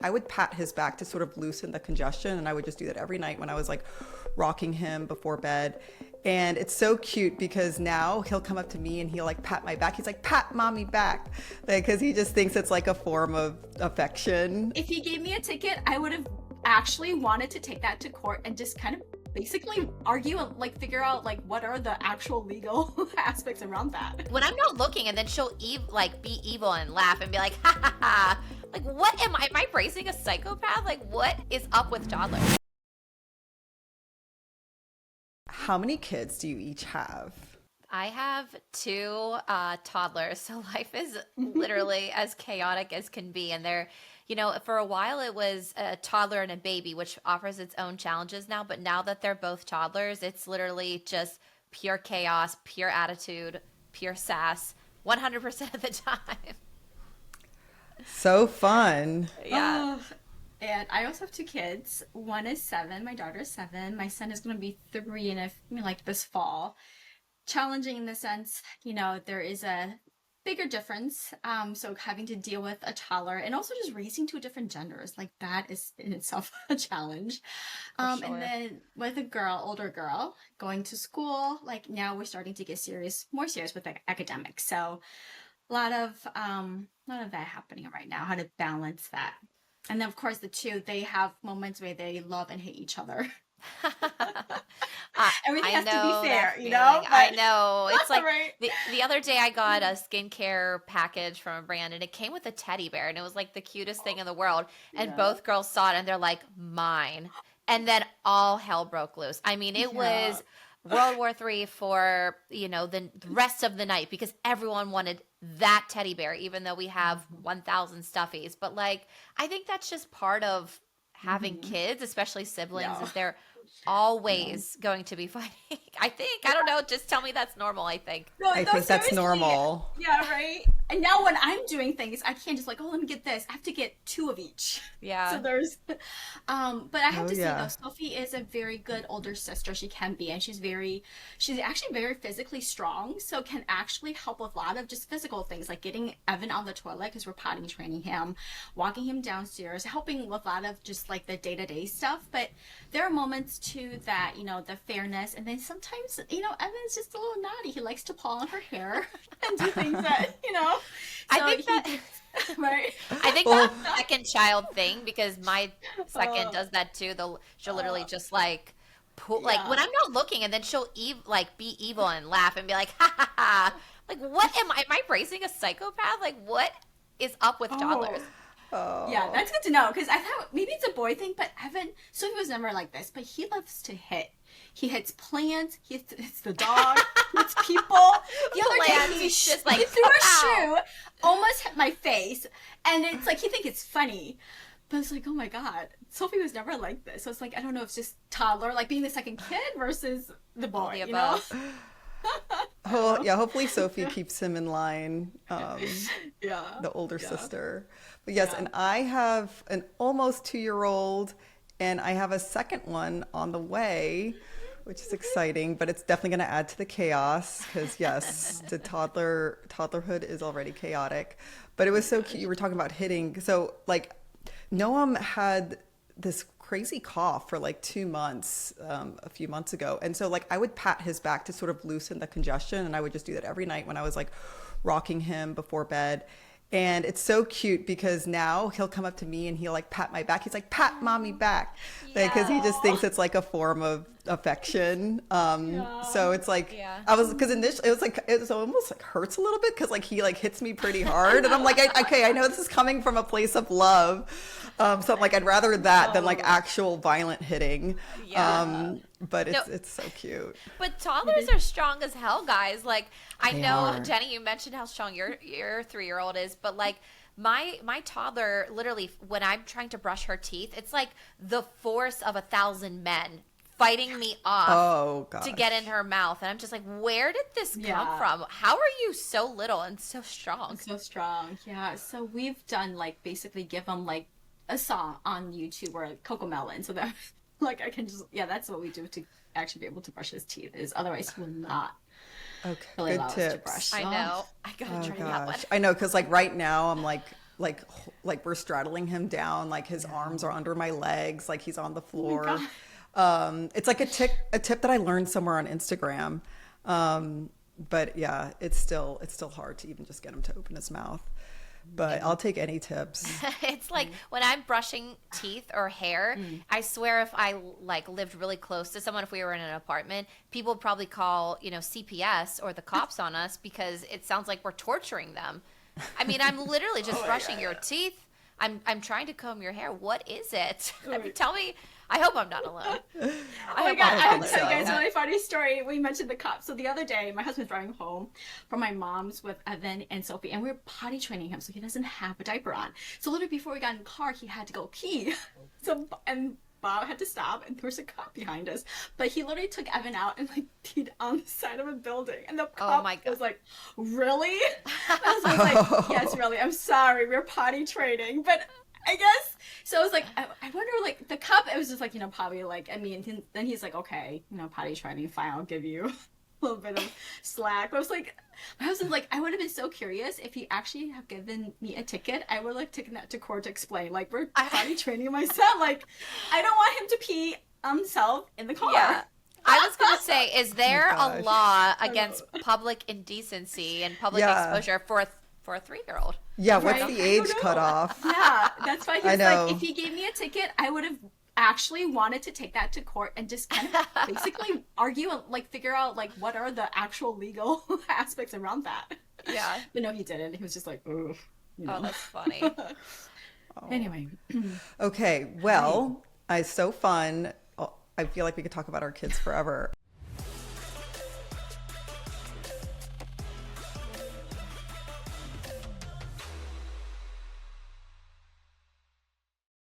I would pat his back to sort of loosen the congestion, and I would just do that every night when I was like rocking him before bed. And it's so cute because now he'll come up to me and he'll like pat my back. He's like, pat mommy back, because he just thinks it's like a form of affection. If he gave me a ticket, I would have actually wanted to take that to court and just kind of basically argue and like figure out like what are the actual legal aspects around that. When I'm not looking, and then she'll be evil and laugh and be like, ha ha ha. Like, what am I raising a psychopath? Like, what is up with toddlers? How many kids do you each have? I have two toddlers, so life is literally as chaotic as can be. And they're, for a while it was a toddler and a baby, which offers its own challenges now. But now that they're both toddlers, it's literally just pure chaos, pure attitude, pure sass, 100% of the time. So fun. Yeah. And I also have two kids. One is 7. My daughter is 7. My son is going to be 3 like this fall. Challenging in the sense, there is a bigger difference. So having to deal with a toddler and also just raising two different genders, like that is in itself a challenge. For sure. And then with a older girl, going to school, like now we're starting to get more serious with like academics. So a lot of that happening right now, how to balance that. And then of course the two, they have moments where they love and hate each other. Everything has to be fair, I know. It's like right. the other day I got a skincare package from a brand, and it came with a teddy bear, and it was like the cutest thing in the world. And both girls saw it and they're like, mine. And then all hell broke loose. I mean, it was World War III for, the rest of the night, because everyone wanted that teddy bear, even though we have 1,000 stuffies. But like, I think that's just part of having kids, especially siblings, is they're always going to be fighting. I don't know, just tell me that's normal, I think. No, I think that's normal. Yeah, right? And now when I'm doing things, I can't just like, let me get this. I have to get 2 of each. Yeah. So there's, but I have to say yeah. though, Sophie is a very good older sister. She can be, and she's actually very physically strong. So can actually help with a lot of just physical things, like getting Evan on the toilet because we're potty training him, walking him downstairs, helping with a lot of just like the day-to-day stuff. But there are moments too that, the fairness, and then sometimes, Evan's just a little naughty. He likes to paw on her hair and do things that, I think that right. I think that's the second child thing, because my second does that too. She'll literally just like pull, like when I'm not looking, and then she'll be evil and laugh and be like, ha ha ha. Like, what am I raising a psychopath? Like, what is up with toddlers? Yeah, that's good to know, because I thought maybe it's a boy thing, but Sophie was never like this, but he loves to hit. He hits plants, he hits the dog, he hits people. The other day, he's just like, he threw a ow. shoe, almost hit my face, and it's like, he thinks it's funny. But it's like, oh my God, Sophie was never like this. So it's like, I don't know if it's just toddler, like being the second kid versus the boy, the above. Hopefully Sophie keeps him in line, Yeah. the older sister. But yes, and I have an almost 2-year-old, and I have a second one on the way, which is exciting, but it's definitely going to add to the chaos, because yes, the toddlerhood is already chaotic. But it was so cute. You were talking about hitting. So like Noam had this crazy cough for like 2 months, a few months ago. And so like I would pat his back to sort of loosen the congestion, and I would just do that every night when I was like rocking him before bed. And it's so cute because now he'll come up to me and he'll like pat my back. He's like, pat mommy back, because he just thinks it's like a form of affection. So it's like, because initially it was almost like hurts a little bit, because like he like hits me pretty hard, and I'm like, okay, I know this is coming from a place of love. So I'm like, I'd rather that than like actual violent hitting. But it's so cute. But toddlers are strong as hell, guys. Like, I They know, are. Jenny, you mentioned how strong your 3-year-old is, but like my toddler, literally, when I'm trying to brush her teeth, it's like the force of 1,000 men fighting me off to get in her mouth. And I'm just like, where did this come from? How are you so little and so strong? So strong. Yeah. So we've done like basically give them like a song on YouTube or like Cocomelon, so that like I can just that's what we do to actually be able to brush his teeth. Is otherwise he will not really good allow us to tips. brush. I know. I gotta try that one. I know, because like right now I'm like like we're straddling him down, like his arms are under my legs, like he's on the floor. It's like a tip that I learned somewhere on Instagram. But yeah, it's still hard to even just get him to open his mouth. But I'll take any tips. It's like when I'm brushing teeth or hair, I swear if I like lived really close to someone, if we were in an apartment, people would probably call, CPS or the cops on us because it sounds like we're torturing them. I mean, I'm literally just brushing your teeth. I'm trying to comb your hair. What is it? I mean, tell me. I hope I'm not alone. Oh my God, I have to tell you guys a really funny story. We mentioned the cops. So the other day, my husband's driving home from my mom's with Evan and Sophie, and we were potty training him so he doesn't have a diaper on. So literally before we got in the car, he had to go pee. And Bob had to stop, and there was a cop behind us. But he literally took Evan out and like peed on the side of a building. And the cop was like, "Really?" And I was like, "Yes, really. I'm sorry. We're potty training." But I guess so. I was like, I wonder, like the cop. It was just like, probably like, I mean, then he's like, okay, potty training, fine, I'll give you a little bit of slack. But I was like, my husband's like, I would have been so curious if he actually have given me a ticket. I would like taken that to court to explain, like, we're potty training my son. Like, I don't want him to pee himself in the car. Yeah. I was going to say, is there a law against public indecency and public exposure for a 3-year-old? Yeah, what's the age cutoff? Yeah, that's why he's like, if he gave me a ticket, I would have actually wanted to take that to court and just kind of basically argue and like figure out like what are the actual legal aspects around that. Yeah. But no, he didn't. He was just like, oh, Oh, that's funny. Anyway. Okay, well, it's so fun. I feel like we could talk about our kids forever.